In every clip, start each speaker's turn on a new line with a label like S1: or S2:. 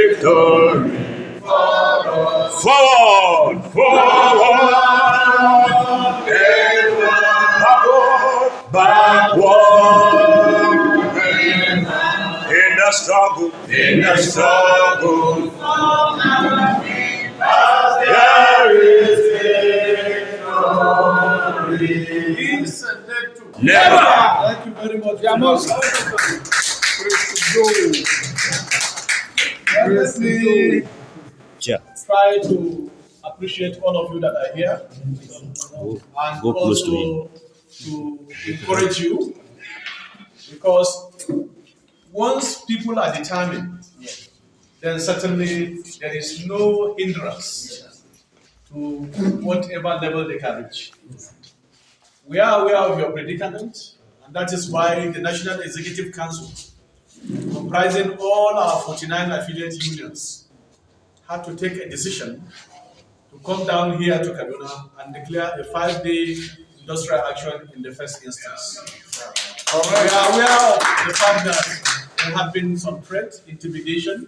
S1: victory. Forward, forward, backward. In the struggle, there is victory. Never.
S2: Thank you very much. Let me try to appreciate all of you that are here and
S1: Go close to
S2: also to encourage you, because once people are determined, then certainly there is no hindrance to whatever level they can reach. We are aware of your predicament, and that is why the National Executive Council, comprising all our 49 affiliate unions, had to take a decision to come down here to Kaduna and declare a 5-day industrial action in the first instance. We are aware of the fact that there have been some threats, intimidation,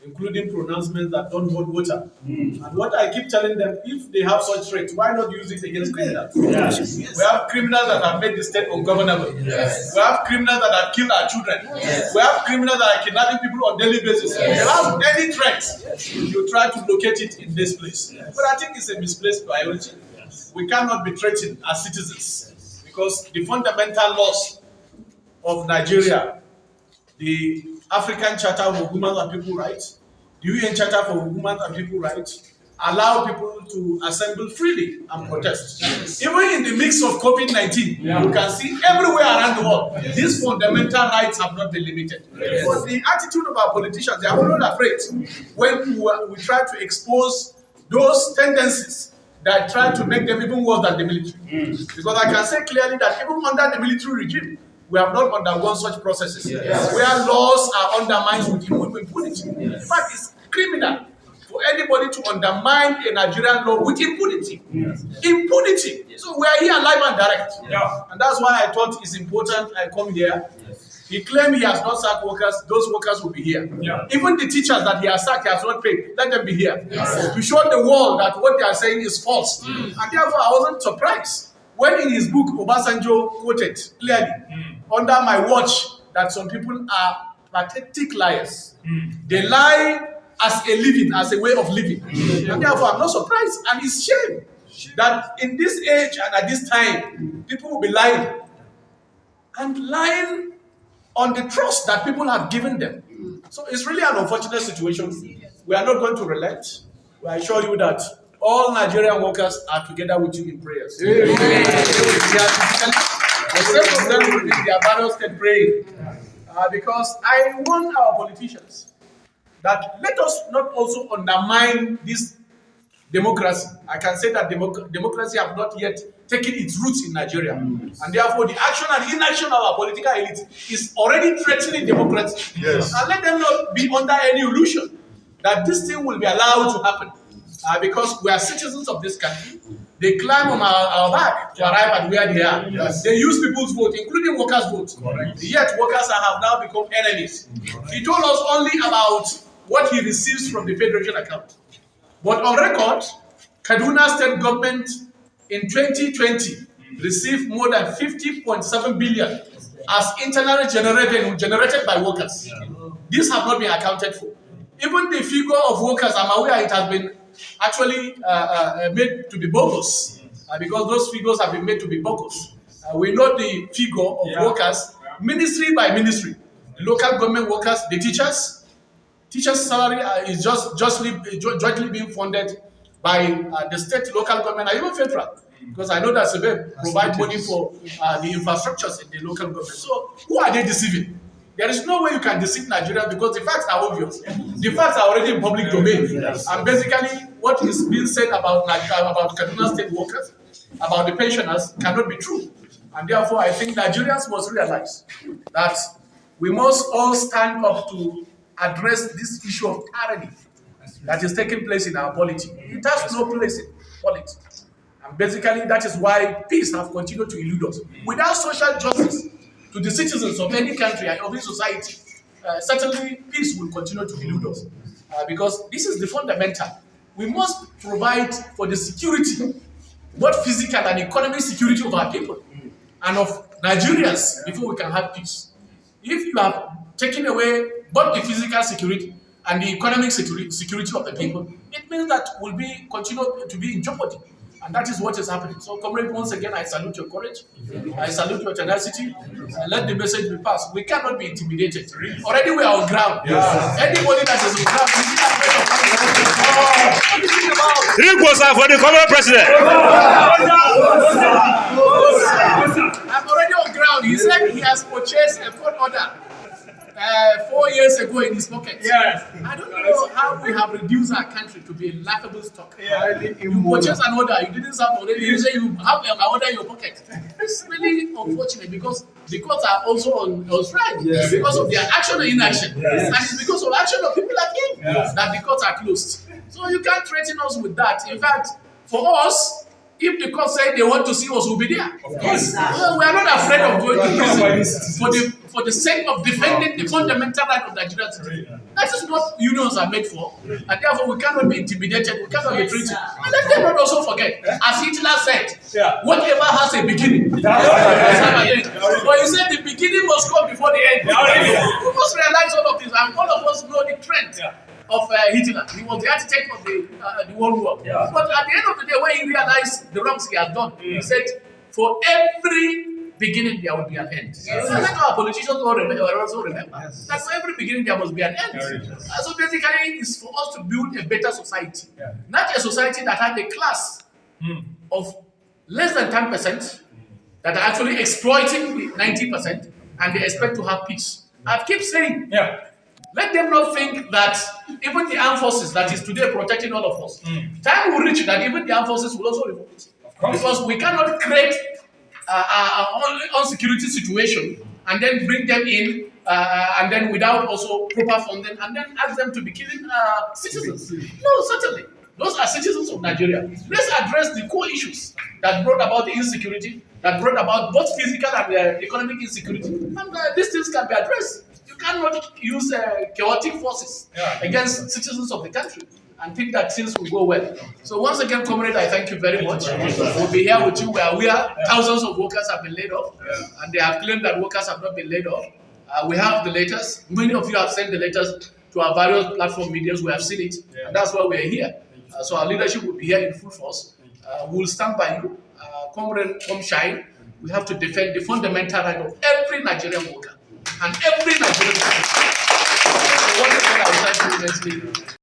S2: including pronouncements that don't hold water. And what I keep telling them, if they have such threats, why not use it against criminals?
S1: Yes.
S2: We have criminals that have made the state ungovernable.
S1: Yes.
S2: We have criminals that have killed our children.
S1: Yes.
S2: We have criminals that are kidnapping people on a daily basis. If you have any threats, you try to locate it in this place. But I think it's a misplaced priority. We cannot be threatened as citizens, because the fundamental laws of Nigeria, the African Charter for Human and People Rights, the UN Charter for Human and People Rights, allow people to assemble freely and protest. Even in the mix of COVID-19, you can see everywhere around the world, these fundamental rights have not been limited. But the attitude of our politicians, they are not afraid when we try to expose those tendencies that try to make them even worse than the military. Because I can say clearly that even under the military regime, we have not undergone such processes where laws are undermined with impunity. In fact, it's criminal for anybody to undermine a Nigerian law with impunity. Impunity. So we are here live and direct. And that's why I thought it's important I come here. He claimed he has not sacked workers, those workers will be here. Even the teachers that he has sacked, he has not paid, let them be here. To show the world that what they are saying is false. And therefore, I wasn't surprised when in his book, Obasanjo quoted clearly, under my watch, that some people are pathetic liars. They lie as a living, as a way of living. And therefore, I'm not surprised. And it's shame that in this age and at this time, people will be lying. And lying on the trust that people have given them. So it's really an unfortunate situation. We are not going to relent. I assure you that all Nigerian workers are together with you in prayers. The same of them will be in their various state praying. Because I want our politicians that let us not also undermine this democracy. I can say that democracy have not yet taken its roots in Nigeria. And therefore, the action and inaction of our political elite is already threatening democracy. And let them not be under any illusion that this thing will be allowed to happen. Because we are citizens of this country. They climb on our back to arrive at where they are. They use people's vote, including workers' votes. Yet workers have now become enemies. He told us only about what he receives from the Federation account. But on record, Kaduna State Government in 2020 received more than 50.7 billion as internally generated by workers. These have not been accounted for. Even the figure of workers, I'm aware it has been actually made to be bogus, because those figures have been made to be bogus. We know the figure of workers, ministry by ministry. The local government workers, the teachers' salary is jointly being funded by the state, local government, and even federal. Because I know that Sebeb provide money for the infrastructures in the local government. So who are they deceiving? There is no way you can deceive Nigeria, because the facts are obvious. The facts are already in public domain. And basically, what is being said about Kaduna State workers, about the pensioners, cannot be true. And therefore, I think Nigerians must realize that we must all stand up to address this issue of tyranny that is taking place in our polity. It has no place in polity. And basically, that is why peace has continued to elude us. Without social justice to the citizens of any country and of any society, certainly peace will continue to elude us because this is the fundamental. We must provide for the security, both physical and economic security of our people and of Nigerians before we can have peace. If you have taken away both the physical security and the economic security of the people, it means that we'll be continue to be in jeopardy. And that is what is happening. So, comrade, once again, I salute your courage. I salute your tenacity. Let the message be passed. We cannot be intimidated. Already we are on ground. Yes. Anybody that is on ground, is afraid of what do you think about?
S1: For the comrade president.
S2: I'm already on ground. He said he has purchased a court order 4 years ago in his pocket.
S3: Yes.
S2: I don't know how we have reduced our country to be a laughable stock.
S3: Yeah.
S2: You purchase an order, you didn't serve already, you say you have an order in your pocket. It's really unfortunate because the courts are also on strike because of their action or inaction. Yes. And it's because of action of people like him that the courts are closed. So you can't threaten us with that. In fact, for us, if the court say they want to see us, we'll be there. Yes. Well, we are not afraid of going to prison for the sake of defending the fundamental right of Nigerians. That is what unions are made for. And therefore, we cannot be intimidated, we cannot be treated. And let them not also forget, as Hitler said, whatever has a beginning, but he said the beginning must come before the end. We must realize all of this, and all of us know the trend of Hitler. He was the architect of the World War. But at the end of the day, when he realized the wrongs he had done, he said, for every beginning there will be an end. So let our politicians also remember that for every beginning there must be an end. So basically, it's for us to build a better society. Not a society that had a class of less than 10% that are actually exploiting the 90% and they expect to have peace. I keep saying, let them not think that even the armed forces that is today protecting all of us, time will reach that even the armed forces will also revolt. Because we cannot create an insecurity situation and then bring them in and then without also proper funding and then ask them to be killing citizens. No, certainly. Those are citizens of Nigeria. Let's address the core issues that brought about the insecurity, that brought about both physical and economic insecurity. And these things can be addressed. You cannot use chaotic forces against citizens of the country and think that things will go well. So once again, comrade, I thank you very much. We'll be here with you. We are aware thousands of workers have been laid off, and they have claimed that workers have not been laid off. We have the letters. Many of you have sent the letters to our various platform mediums. We have seen it, and that's why we are here. So our leadership will be here in full force. We'll stand by you. Comrade, come shine. We have to defend the fundamental right of every Nigerian worker and every Nigerian citizen. So once again, I will thank you immensely.